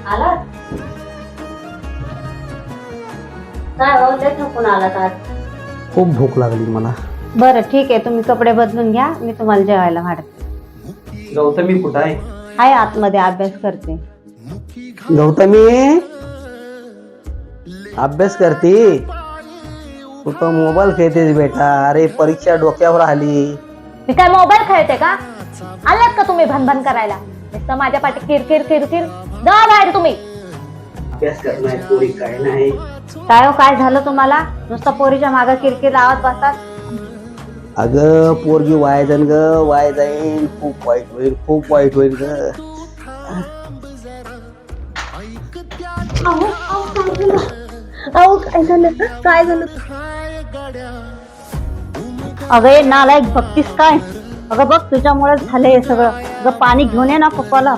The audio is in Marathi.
आला काय हो लय थकून आलात आज. खूप भूक लागली मला. बरं ठीक आहे, तुम्ही कपडे बदलून घ्या, मी तुम्हाला जेवायला वाढते. गौतमी कुठं आहे? आहे आतमध्ये अभ्यास करते. गौतमी अभ्यास करते? तू तर मोबाईल खेळतेस बेटा. अरे परीक्षा डोक्यावर आली. मी काय मोबाईल खेळते का? आलात का तुम्ही भनभन करायला? नुसतं माझ्या पाठी किरकिर किरकिर. जा बाहेर तुम्ही. अभ्यास करणार पोरी काय नाही. काय हो काय झालं तुम्हाला? नुसतं पोरीच्या मागे किरकिर लावत बसतात. अगं पोरगी वाया जाईन ग, वाया जाईन. खूप वाईट होईल, खूप वाईट होईल ग. अहो काय झालं? काय झालं? अगं ये नालायक बघतीस काय? अगं बघ तुझ्यामुळे झालंय हे सगळं. अगं पाणी घेऊन ये ना पप्पाला.